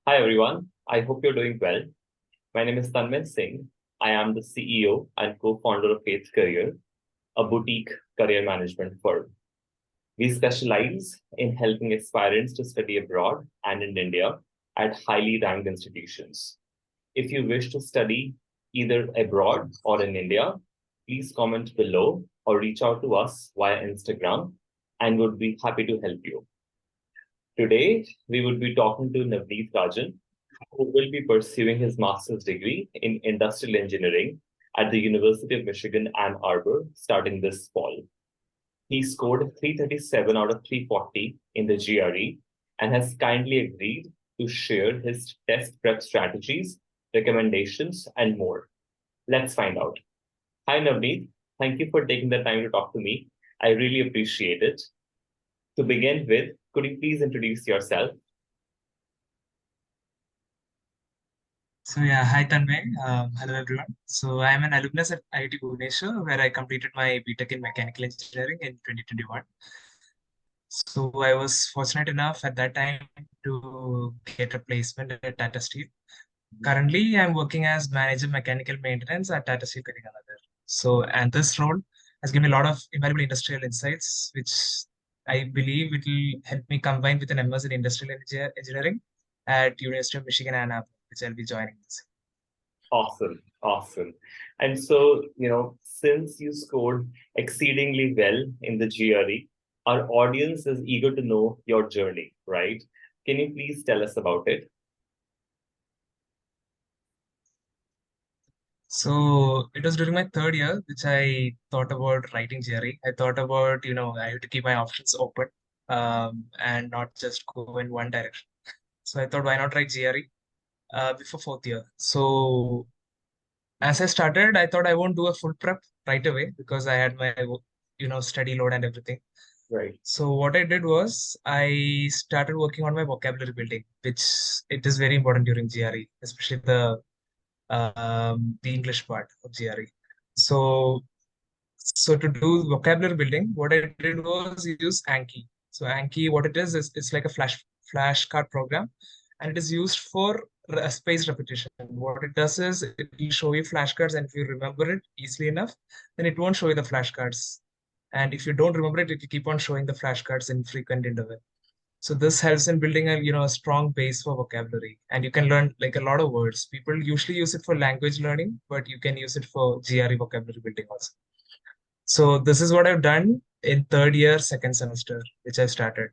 Hi everyone, I hope you're doing well. My name is Tanmay Singh. I am the CEO and co-founder of Faith Career, a boutique career management firm. We specialize in helping aspirants to study abroad and in India at highly ranked institutions. If you wish to study either abroad or in India, please comment below or reach out to us via Instagram and would be happy to help you. Today, we will be talking to Navaneeth Rajan, who will be pursuing his master's degree in industrial engineering at the University of Michigan, Ann Arbor, starting this fall. He scored 337 out of 340 in the GRE and has kindly agreed to share his test prep strategies, recommendations, and more. Let's find out. Hi, Navneet. Thank you for taking the time to talk to me. I really appreciate it. To begin with, could you please introduce yourself? Hi Tanmay. Hello everyone. So I'm an alumnus at IIT Bhubaneswar, where I completed my BTech in Mechanical Engineering in 2021. So I was fortunate enough at that time to get a placement at Tata Steel. Currently, I'm working as Manager Mechanical Maintenance at Tata Steel Kalinganagar. And this role has given me a lot of invaluable industrial insights, which I believe it will help me combine with an MS in Industrial Engineering at University of Michigan Ann Arbor, which I'll be joining this. Awesome, awesome. And so, since you scored exceedingly well in the GRE, our audience is eager to know your journey, right? Can you please tell us about it? So it was during my third year, which I thought about writing GRE. I thought about, I have to keep my options open and not just go in one direction. So I thought, why not write GRE before fourth year? So as I started, I thought I won't do a full prep right away because I had my, study load and everything. Right. So what I did was I started working on my vocabulary building, which it is very important during GRE, especially the English part of GRE. So, so to do vocabulary building, what I did was use Anki. So Anki, what it is it's like a flashcard program, and it is used for spaced repetition. What it does is it will show you flashcards, and if you remember it easily enough, then it won't show you the flashcards. And if you don't remember it, it will keep on showing the flashcards in frequent interval. So this helps in building a strong base for vocabulary, and you can learn like a lot of words. People usually use it for language learning, but you can use it for GRE vocabulary building also. So this is what I've done in third year, second semester, which I started.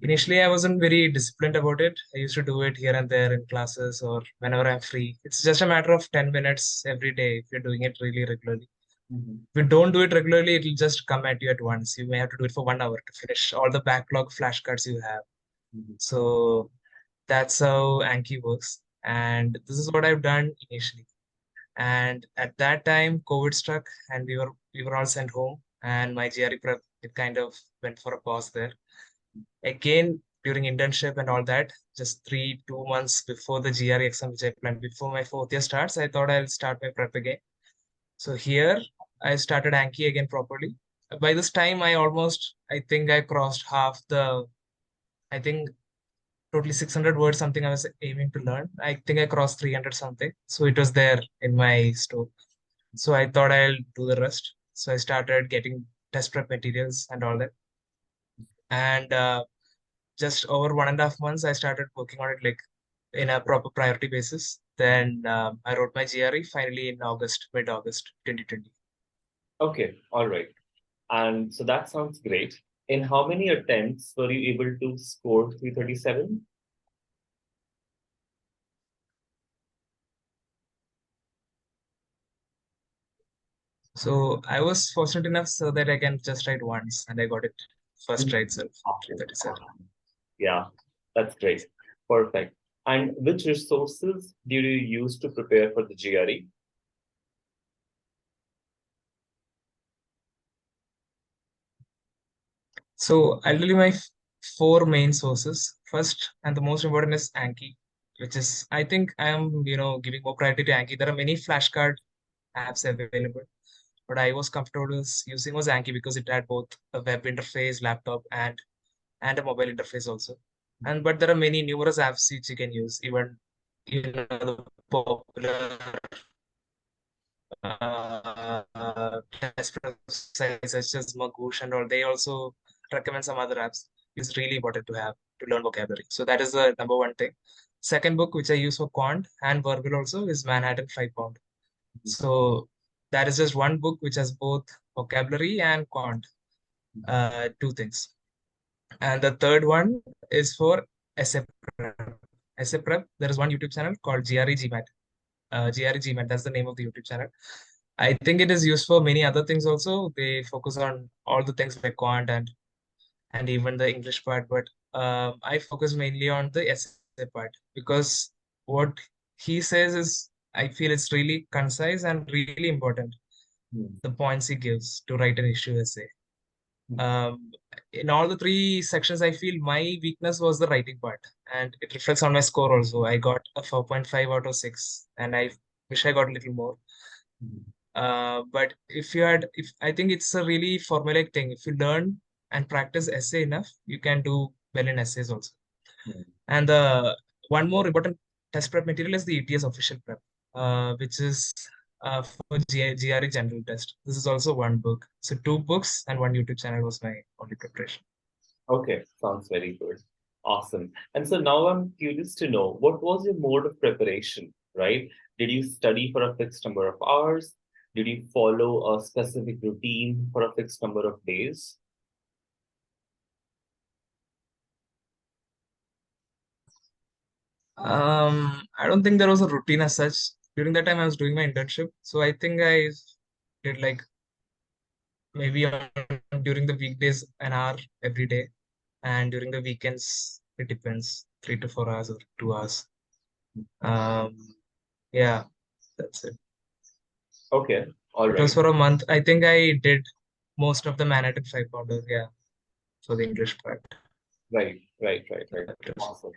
Initially, I wasn't very disciplined about it. I used to do it here and there in classes or whenever I'm free. It's just a matter of 10 minutes every day if you're doing it really regularly. Mhm. If you don't do it regularly, it'll just come at you at once. You may have to do it for 1 hour to finish all the backlog flashcards you have. Mhm. So that's how Anki works. And this is what I've done initially. And at that time, COVID struck and we were all sent home. And my GRE prep, it kind of went for a pause there. Again, during internship and all that, just 2 months before the GRE exam, which I planned before my fourth year starts, I thought I'll start my prep again. So here I started Anki again properly. By this time, I think I crossed I think totally 600 words something I was aiming to learn. I think I crossed 300 something. So it was there in my store. So I thought I'll do the rest. So I started getting test prep materials and all that. And just over 1.5 months, I started working on it like in a proper priority basis. Then I wrote my GRE finally in mid-August 2020. Okay, all right. And so that sounds great. In how many attempts were you able to score 337? So I was fortunate enough so that I can just write once and I got it first try Mhm. itself, Awesome. 337. Yeah, that's great. Perfect. And which resources did you use to prepare for the GRE? So I'll tell you my four main sources. First and the most important is Anki, which is I think I am giving more priority to Anki. There are many flashcard apps available, but I was comfortable with using was Anki because it had both a web interface, laptop, and a mobile interface also. And but there are many numerous apps which you can use. Even the popular test prep sites such as Magoosh and all, they also recommend some other apps. It's really important to have to learn vocabulary. So that is the number one thing. Second book which I use for quant and verbal also is Manhattan 5 Pound. So that is just one book which has both vocabulary and quant, two things. And the third one is for essay prep. Essay prep, there is one YouTube channel called GRE GMAT. GRE GMAT, that's the name of the YouTube channel. I think it is used for many other things also. They focus on all the things like quant and even the English part, but I focus mainly on the essay part because what he says is I feel it's really concise and really important. Hmm. The points he gives to write an issue essay. Um, in all the three sections, I feel my weakness was the writing part, and it reflects on my score also. I got a 4.5 out of 6, and I wish I got a little more. But if I think it's a really formulaic thing. If you learn and practice essay enough, you can do well in essays also. Hmm. And one more important test prep material is the ETS official prep, which is for GRE general test. This is also one book. So two books and one YouTube channel was my only preparation. Okay, sounds very good. Awesome. And so now I'm curious to know what was your mode of preparation, right? Did you study for a fixed number of hours? Did you follow a specific routine for a fixed number of days? I don't think there was a routine as such. During that time, I was doing my internship, so I think I did like maybe during the weekdays an hour every day, and during the weekends it depends, 3 to 4 hours or 2 hours. Um, yeah, that's it. Okay, all It was right. for a month. I think I did most of the Manhattan 5 Pounders. Yeah, for the English part. Right. Awesome.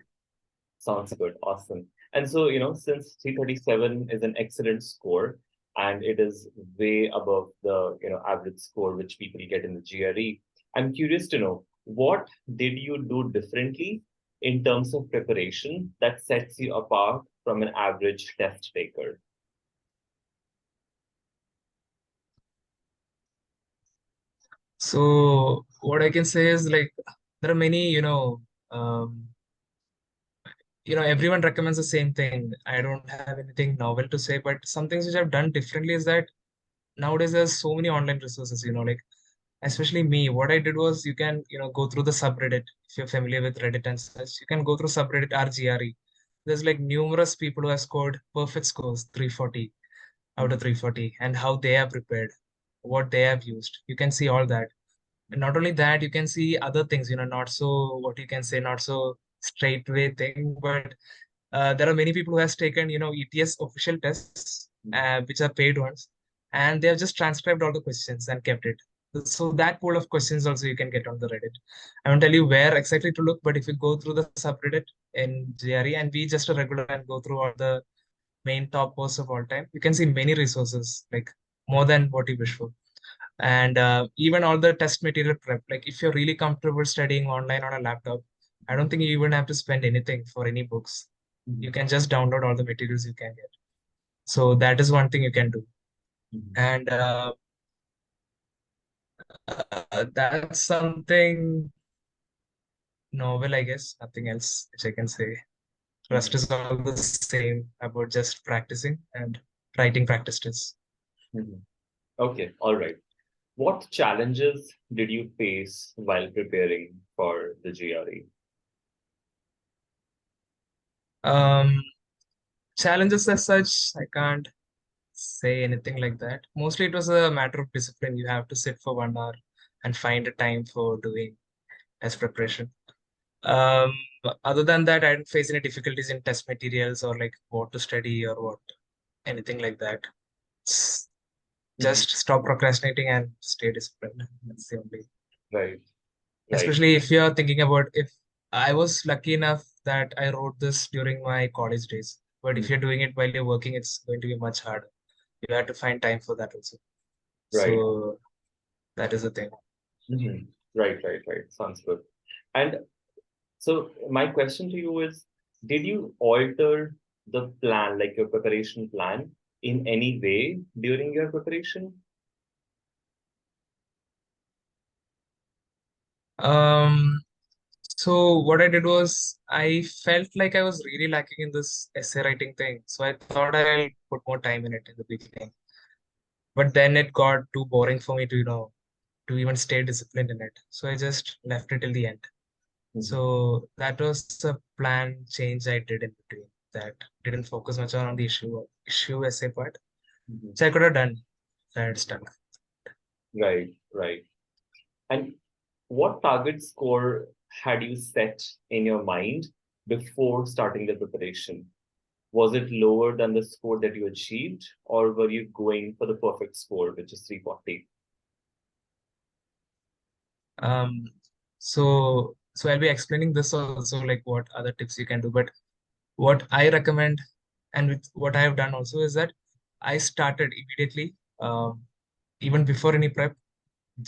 Sounds good. Awesome. And so, since 337 is an excellent score and it is way above the, average score which people get in the GRE, I'm curious to know what did you do differently in terms of preparation that sets you apart from an average test taker? So what I can say is like there are many, um, everyone recommends the same thing. I don't have anything novel to say, but some things which I've done differently is that nowadays there's so many online resources, like especially me, what I did was you can, go through the subreddit. If you're familiar with Reddit and such, you can go through subreddit RGRE. There's like numerous people who have scored perfect scores, 340 out of 340, and how they have prepared, what they have used. You can see all that. And not only that, you can see other things, not so, what you can say, not so straightway thing, but there are many people who has taken, ETS official tests, which are paid ones, and they have just transcribed all the questions and kept it. So that pool of questions also you can get on the Reddit. I won't tell you where exactly to look, but if you go through the subreddit in GRE and be just a regular and go through all the main top posts of all time, you can see many resources, like more than what you wish for. And even all the test material prep, like if you're really comfortable studying online on a laptop, I don't think you even have to spend anything for any books. You can just download all the materials you can get. So that is one thing you can do. And that's something novel, I guess. Nothing else which I can say. Rest is all the same about just practicing and writing practice tests. Mhm. Okay, all right. What challenges did you face while preparing for the GRE? Um, Challenges as such, I can't say anything like that. Mostly it was a matter of discipline. You have to sit for 1 hour and find a time for doing test preparation. Um, Other than that, I didn't face any difficulties in test materials or like what to study or what, anything like that. S- Mhm. Just stop procrastinating and stay disciplined. That's the only. Right, right. Especially if you're thinking about if I was lucky enough that I wrote this during my college days. But if Mhm. you're doing it while you're working, it's going to be much harder. You have to find time for that also. Right. So that is the thing. Mhm. Right. Sounds good. And So my question to you is, did you alter the plan, like your preparation plan, in any way during your preparation? Um, so what I did was I felt like I was really lacking in this essay writing thing. So I thought I'll put more time in it in the beginning. But then it got too boring for me to, to even stay disciplined in it. So I just left it till the end. Mhm, So that was a plan change I did in between that didn't focus much on the issue essay part. mhm. So I could have done if I had stuck. Right, right. And what target score had you set in your mind before starting the preparation? Was it lower than the score that you achieved, or were you going for the perfect score, which is 340? Um, so I'll be explaining this also, like what other tips you can do. But what I recommend and with what I have done also is that I started immediately, even before any prep.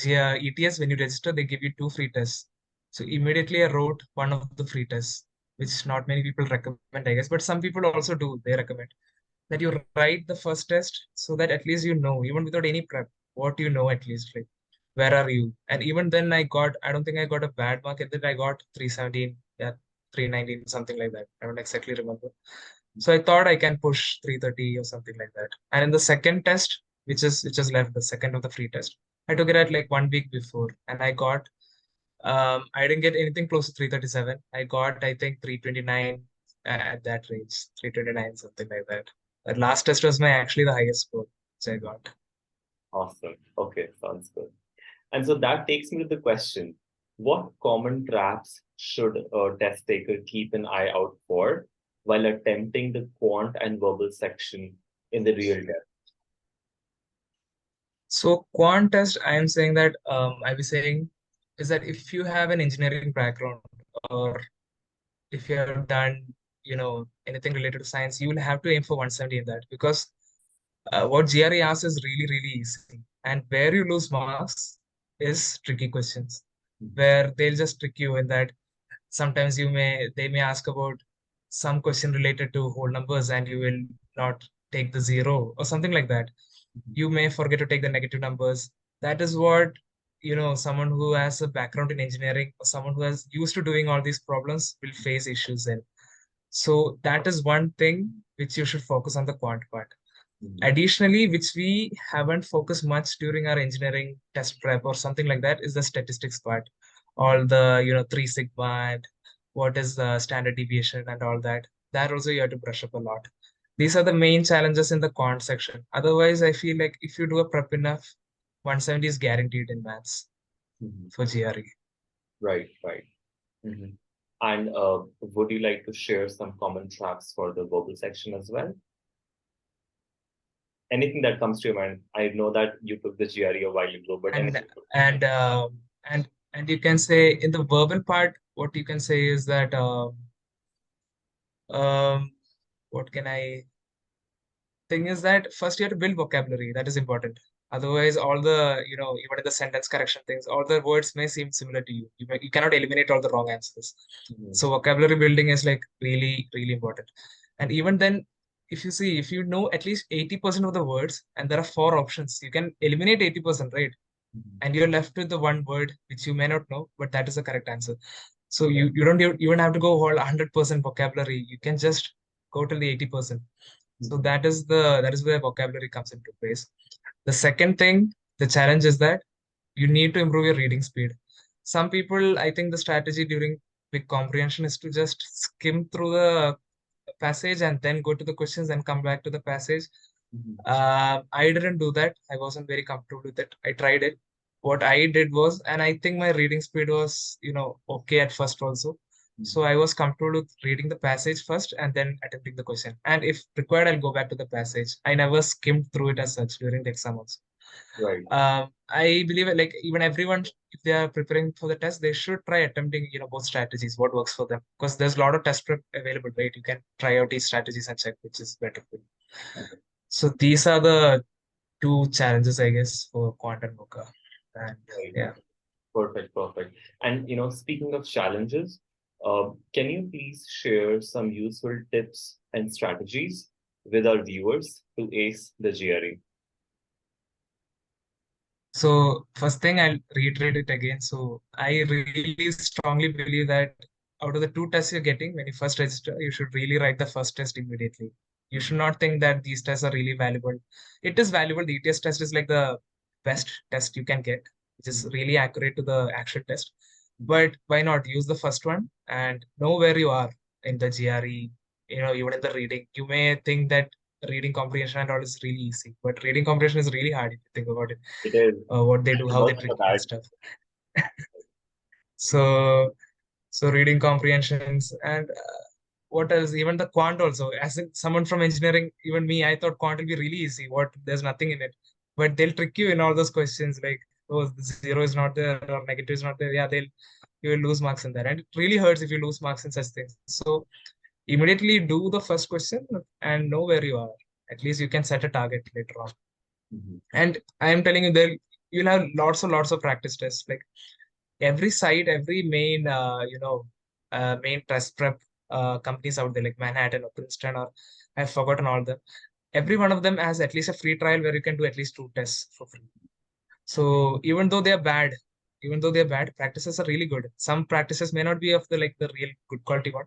ETS, when you register, they give you two free tests. So immediately I wrote one of the free tests, which not many people recommend, I guess, but some people also do. They recommend that you write the first test so that at least you know, even without any prep, what you know at least, like where are you? And even then I don't think I got a bad mark at that. I got 317, yeah, 319, something like that. I don't exactly remember. So I thought I can push 330 or something like that. And in the second test, which is left, the second of the free test, I took it at like 1 week before, and I didn't get anything close to 337. I got, I think, 329 at that range, 329, something like that. That last test was my actually the highest score which I got. Awesome. Okay, sounds good. And so that takes me to the question, what common traps should a test taker keep an eye out for while attempting the quant and verbal section in the real test? So quant test, I am saying that I'll be saying is that if you have an engineering background or if you have done, anything related to science, you will have to aim for 170 in that because what GRE asks is really, really easy. And where you lose marks is tricky questions, where they'll just trick you in that sometimes they may ask about some question related to whole numbers and you will not take the zero or something like that. You may forget to take the negative numbers. That is what, someone who has a background in engineering or someone who has used to doing all these problems will face issues in. So that is one thing which you should focus on the quant part. Mhm, Additionally, which we haven't focused much during our engineering test prep or something like that, is the statistics part. All the, three sigma and what is the standard deviation and all that. That also you have to brush up a lot. These are the main challenges in the quant section. Otherwise, I feel like if you do a prep enough, 170 is guaranteed in maths mhm. for GRE. Right, right. Mhm. And would you like to share some common traps for the verbal section as well? Anything that comes to your mind? I know that you took the GRE a while ago, but And anything. and and you can say in the verbal part, what you can say is that um, what can I thing is that first you have to build vocabulary. That is important. Otherwise, all the, even in the sentence correction things, all the words may seem similar to you. You cannot eliminate all the wrong answers. Mhm, So vocabulary building is like really, really important. And even then, if you know at least 80% of the words and there are four options, you can eliminate 80%, right? mhm. And you're left with the one word which you may not know, but that is the correct answer. So Right. you don't even have to go whole 100% vocabulary. You can just go till the 80%. So Mhm, that is where vocabulary comes into place. The second thing, the challenge is that you need to improve your reading speed. Some people, I think the strategy during big comprehension is to just skim through the passage and then go to the questions and come back to the passage. mhm, I didn't do that. I wasn't very comfortable with it. I tried it. What I did was, and I think my reading speed was, okay at first also. So mhm. I was comfortable with reading the passage first and then attempting the question. And if required, I'll go back to the passage. I never skimmed through it as such during the exam also. Right. I believe like even everyone, if they are preparing for the test, they should try attempting, both strategies, what works for them. Because there's a lot of test prep available, right? You can try out these strategies and check which is better for you. So these are the two challenges, I guess, for quant and mocha. And Right. yeah. Perfect, perfect. And speaking of challenges, Can you please share some useful tips and strategies with our viewers to ace the GRE? So first thing, I'll reiterate it again. So I really strongly believe that out of the two tests you're getting when you first register, you should really write the first test immediately. You should not think that these tests are really valuable. It is valuable. The ETS test is like the best test you can get, which is really accurate to the actual test. But why not use the first one and know where you are in the GRE, even in the reading. You may think that reading comprehension and all is really easy, but reading comprehension is really hard if you think about it, It is. what they do, how they Work trick for you and that. stuff. So, so reading comprehensions and what else? Even the quant also. As someone from engineering, even me, I thought quant will be really easy. What there's nothing in it, but they'll trick you in all those questions like, oh, the zero is not there or negative is not there. Yeah, you will lose marks in that, and it really hurts if you lose marks in such things. So immediately do the first question and know where you are. At least you can set a target later on. Mhm. And I am telling you, there you'll have lots of practice tests. Like every site, every main test prep companies out there, like Manhattan or Princeton, or I've forgotten all them. Every one of them has at least a free trial where you can do at least two tests for free. So even though they're bad, practices are really good. Some practices may not be of the real good quality one,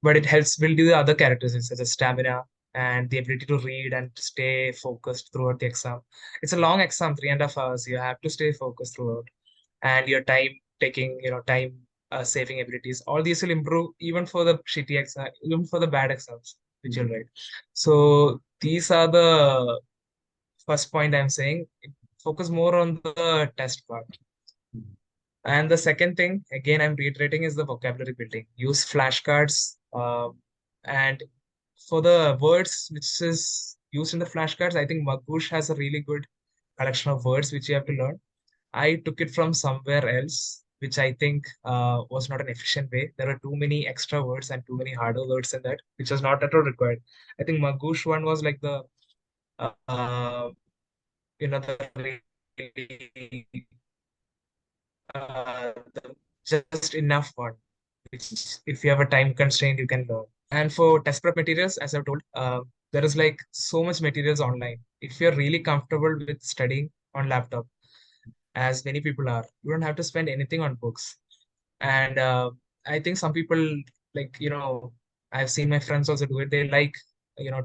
but it helps build the other characteristics such as stamina and the ability to read and stay focused throughout the exam. It's a long exam, 3.5 hours. You have to stay focused throughout, and your time taking, time saving abilities. All these will improve even for the shitty exam, even for the bad exams which you'll write. So these are the first point I'm saying. Focus more on the test part. And the second thing, again, I'm reiterating, is the vocabulary building. Use flashcards. And for the words which is used in the flashcards, I think Magoosh has a really good collection of words which you have to learn. I took it from somewhere else, which I think was not an efficient way. There are too many extra words and too many harder words in that, which was not at all required. I think Magoosh one was like uh, the really the just enough one, which if you have a time constraint, you can learn. And for test prep materials, as I've told, there is like so much materials online. If you're really comfortable with studying on laptop, as many people are, you don't have to spend anything on books. And I think some people, like, I've seen my friends also do it. They like,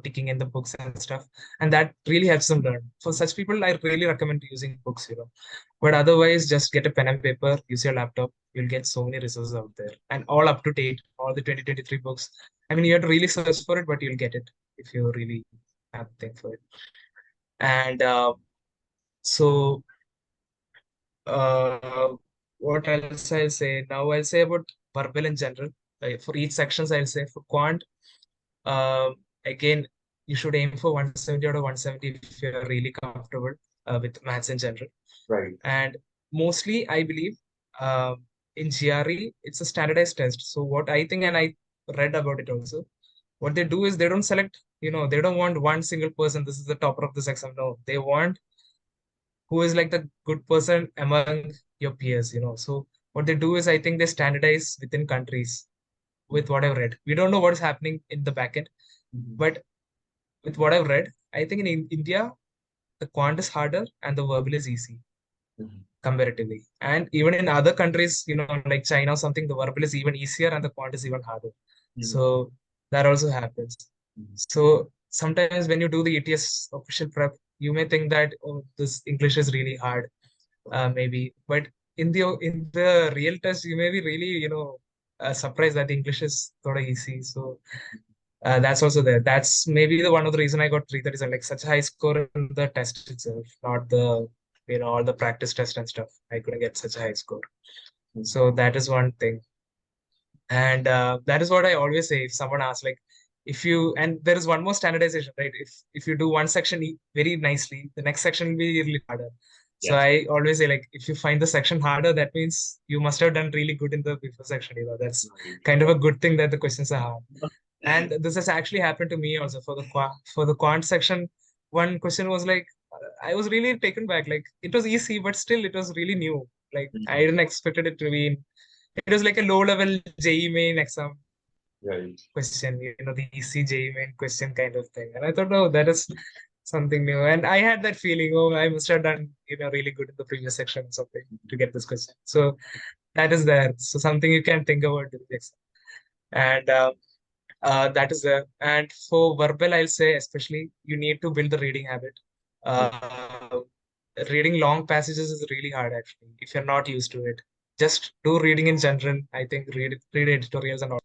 ticking in the books and stuff. And that really helps them learn. For such people, I really recommend using books. But otherwise, just get a pen and paper, use your laptop. You'll get so many resources out there and all up to date, all the 2023 books. I mean, you have to really search for it, but you'll get it if you really have to think for it. And so, uh, what else I'll say? Now I'll say about verbal in general. For each sections, I'll say for quant, uh, again, you should aim for 170 out of 170 if you're really comfortable with maths in general. Right. And mostly, I believe in GRE, it's a standardized test. So what I think, and I read about it also, what they do is they don't select, they don't want one single person. This is the topper of this exam. No, they want who is like the good person among your peers. So what they do is I think they standardize within countries with what I've read. We don't know what is happening in the backend, but with what I've read, I think in India, the quant is harder and the verbal is easy Mhm. comparatively. And even in other countries, like China or something, the verbal is even easier and the quant is even harder. Mhm. So that also happens. Mhm. So sometimes when you do the ETS official prep, you may think that, oh, this English is really hard, maybe. But in the real test, you may be really, surprised that the English is sort of easy. So that's also there. That's maybe the one of the reason I got 337, like such a high score in the test itself, not the, all the practice test and stuff. I couldn't get such a high score. So that is one thing. And that is what I always say if someone asks, like, if you, and there is one more standardization, right? If you do one section very nicely, the next section will be really harder. So Yes. I always say, like, if you find the section harder, that means you must have done really good in the before section. That's Right. kind of a good thing that the questions are hard. And this has actually happened to me also for the quant section. One question was like, I was really taken back. Like, it was easy, but still it was really new. Like, I Mhm. didn't expected it to be. It was like a low-level JEE main exam Right. question, the easy JEE main question kind of thing. And I thought, oh, that is something new. And I had that feeling, oh, I must have done, really good in the previous section or something to get this question. So that is there. So something you can think about during the exam. And that is there. And for verbal, I'll say especially you need to build the reading habit. Uh, Reading long passages is really hard actually if you're not used to it. Just do reading in general. I think read editorials and all.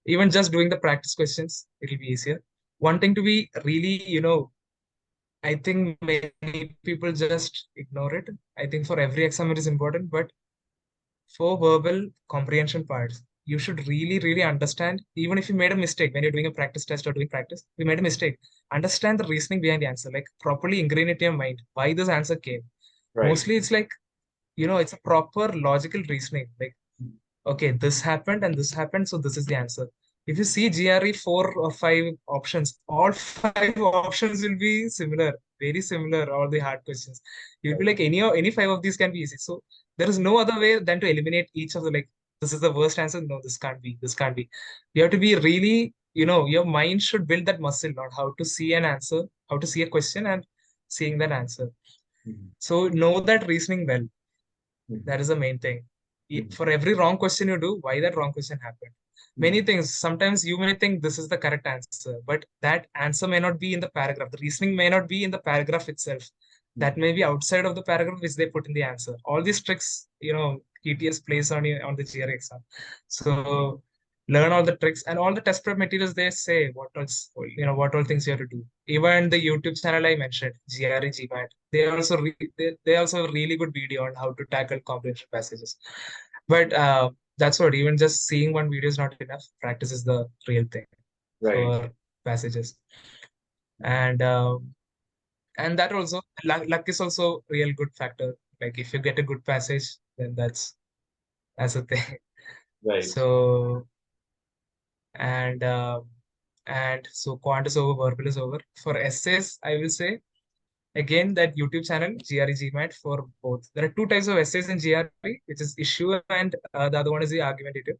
Even just doing the practice questions, it'll be easier. Wanting to be really, I think many people just ignore it. I think for every exam it is important, but for verbal comprehension parts, you should really, really understand, even if you made a mistake when you're doing a practice test or doing practice, you made a mistake. Understand the reasoning behind the answer, like properly ingrain it in your mind, why this answer came. Right. Mostly it's like, it's a proper logical reasoning. Like, okay, this happened and this happened, so this is the answer. If you see GRE 4 or 5 options, all 5 options will be similar, very similar, all the hard questions. You'll be Right. like, any 5 of these can be easy. So there is no other way than to eliminate each of the, like, this is the worst answer. No, this can't be, this can't be. You have to be really, your mind should build that muscle on how to see an answer, how to see a question and seeing that answer. Mhm. So know that reasoning well. Mhm. That is the main thing. Mhm. For every wrong question you do, why that wrong question happened? Many Mhm. things. Sometimes you may think this is the correct answer, but that answer may not be in the paragraph. The reasoning may not be in the paragraph itself. That Mhm. may be outside of the paragraph which they put in the answer. All these tricks, TTS plays on you on the GRE exam. So learn all the tricks and all the test prep materials. They say what else, what all things you have to do. Even the YouTube channel I mentioned, GRE GMAT, they also have a really good video on how to tackle comprehension passages. But that's what, even just seeing one video is not enough. Practice is the real thing Right. for passages. And that also, luck is also real good factor. Like if you get a good passage, then that's a thing. Right. So and so quant is over, verbal is over. For essays, I will say again that YouTube channel, GRE GMAT for both. There are 2 types of essays in GRE, which is issue and the other one is the argumentative.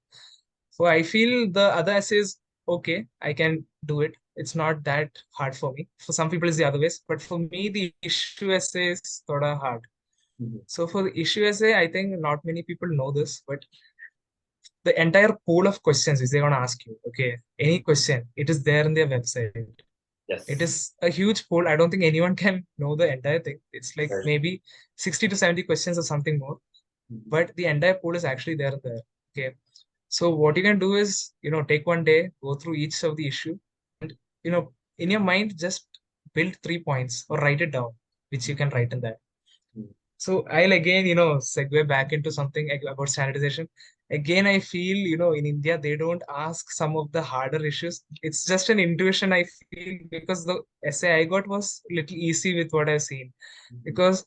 So I feel the other essays, okay, I can do it. It's not that hard for me. For some people, it's the other ways, but for me, the issue essay is sort of hard. Mhm. So for the issue essay, I think not many people know this, but the entire pool of questions which they're going to ask you, okay, any question, it is there in their website. It Yes. is a huge pool. I don't think anyone can know the entire thing. It's like Right. maybe 60 to 70 questions or something more, Mhm. but the entire pool is actually there and there. Okay. So what you can do is, take one day, go through each of the issue, and in your mind, just build 3 points or write it down, which you can write in that. Mhm. So I'll again, segue back into something about standardization. Again, I feel, in India, they don't ask some of the harder issues. It's just an intuition, I feel, because the essay I got was a little easy with what I've seen. Mhm. Because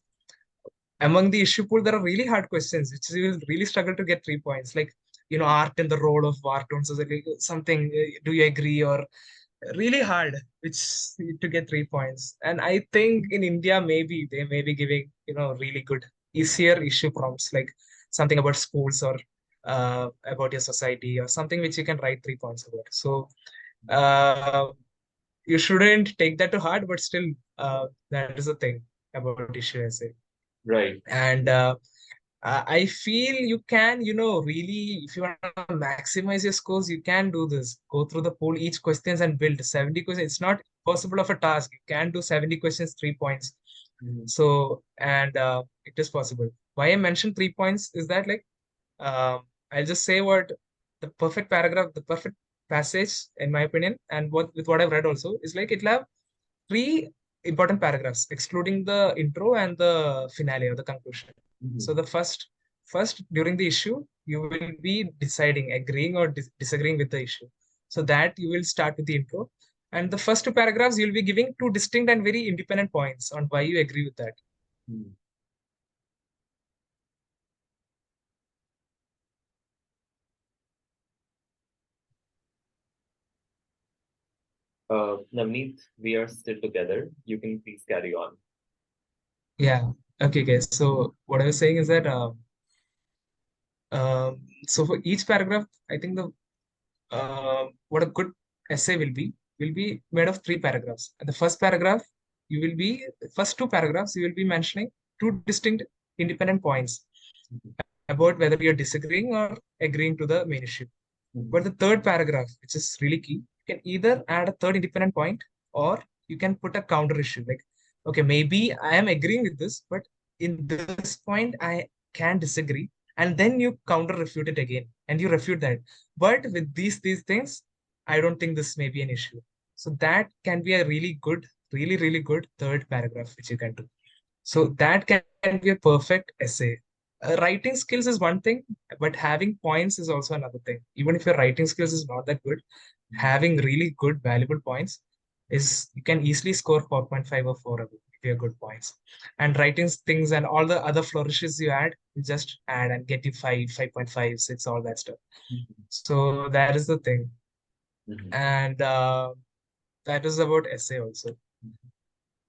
among the issue pool, there are really hard questions, which you will really struggle to get 3 points. Like, art in the role of war tone society, something, do you agree? Or really hard, which to get 3 points. And I think in India, maybe they may be giving, really good, easier issue prompts, like something about schools or about your society or something which you can write 3 points about. So uh, you shouldn't take that to heart, but still, that is a thing about issue essay. Right. And I feel you can, really, if you want to maximize your scores, you can do this. Go through the pool, each questions and build 70 questions. It's not possible of a task. You can do 70 questions, 3 points. Mhm. So, and it is possible. Why I mentioned 3 points is that, like, I'll just say what the perfect paragraph, the perfect passage, in my opinion, and what I've read also is like it'll have 3 important paragraphs, excluding the intro and the finale or the conclusion. So Mhm. the first during the issue, you will be deciding, agreeing or disagreeing with the issue. So that you will start with the intro. And the first 2 paragraphs, you'll be giving 2 distinct and very independent points on why you agree with that. Mhm. Navneet, we are still together. You can please carry on. Yeah. Okay, guys. So what I was saying is that So for each paragraph, I think the what a good essay will be made of 3 paragraphs. And the first paragraph, first 2 paragraphs, you will be mentioning 2 distinct independent points about whether you're disagreeing or agreeing to the main issue. But the third paragraph, which is really key, you can either add a third independent point or you can put a counter issue. Like, okay, maybe I am agreeing with this, but in this point, I can disagree. And then you counter refute it again and you refute that. But with these things, I don't think this may be an issue. So that can be a really good, really good third paragraph which you can do. So that can be a perfect essay. Writing skills is one thing, but having points is also another thing. Even if your writing skills is not that good, having really good, valuable points is you can easily score 4.5 or 4 if you have good points. And writing things and all the other flourishes you add, you just add and get you 5, 5.5, 6, all that stuff. So that is the thing. And that is about essay also.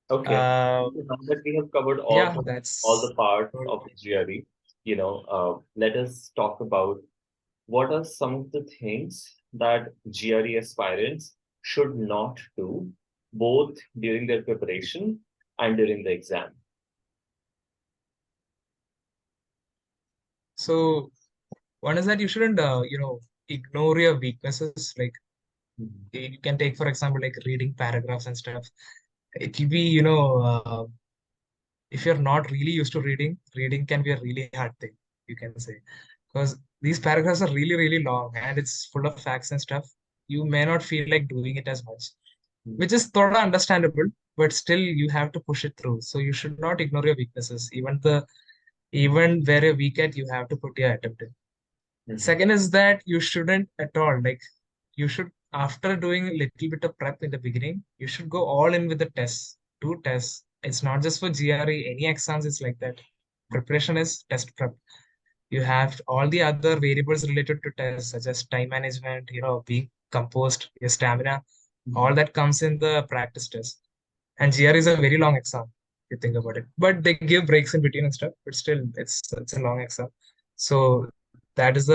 Okay. Uh, Now that we have covered yeah, all the that's parts about of the GRE, let us talk about what are some of the things that GRE aspirants should not do, both during their preparation and during the exam. So one is that you shouldn't, ignore your weaknesses. Like you can take, for example, like reading paragraphs and stuff. It will be, if you're not really used to reading, reading can be a really hard thing, you can say. Because these paragraphs are really long and it's full of facts and stuff. You may not feel like doing it as much, which is sort of understandable, but still you have to push it through. So you should not ignore your weaknesses. Even where you're weak at, you have to put your attempt in. Second is that you shouldn't at all, like you should, after doing a little bit of prep in the beginning, you should go all in with the tests. Do tests. It's not just for GRE, any exams is like that. Preparation is test prep. You have all the other variables related to tests, such as time management, being composed, your stamina, all that comes in the practice test. And GRE is a very long exam, if you think about it. But they give breaks in between and stuff, but still it's a long exam. So that is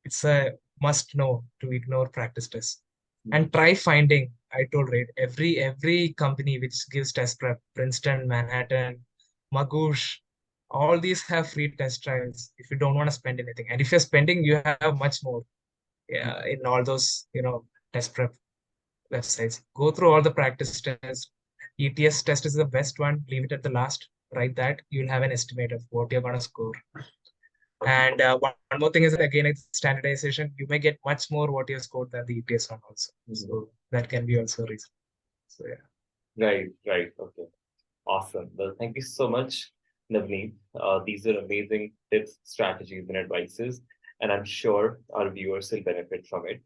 it's a must know to ignore practice tests. And try finding, I told, right, every company which gives test prep, Princeton, Manhattan, Magoosh, all these have free test trials if you don't want to spend anything. And if you're spending, you have much more, yeah, in all those, test prep websites. Go through all the practice tests. ETS test is the best one. Leave it at the last. Write that. You'll have an estimate of what you're going to score. And one more thing is that again, it's standardization. You may get much more what you scored than the ETS one also. So that can be also a reason. So yeah. Right. Okay. Awesome. Well, thank you so much, Navneet. These are amazing tips, strategies, and advices, and I'm sure our viewers will benefit from it.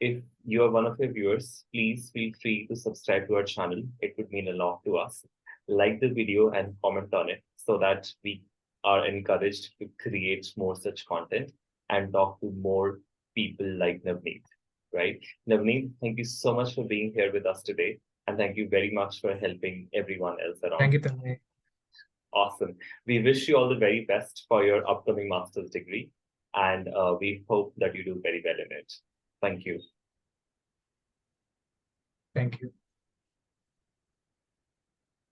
If you are one of your viewers, please feel free to subscribe to our channel. It would mean a lot to us. Like the video and comment on it so that we are encouraged to create more such content and talk to more people like Navneet, right? Navneet, thank you so much for being here with us today. And thank you very much for helping everyone else around. Thank you, Tanmay. Awesome. We wish you all the very best for your upcoming master's degree. And we hope that you do very well in it. Thank you. Thank you.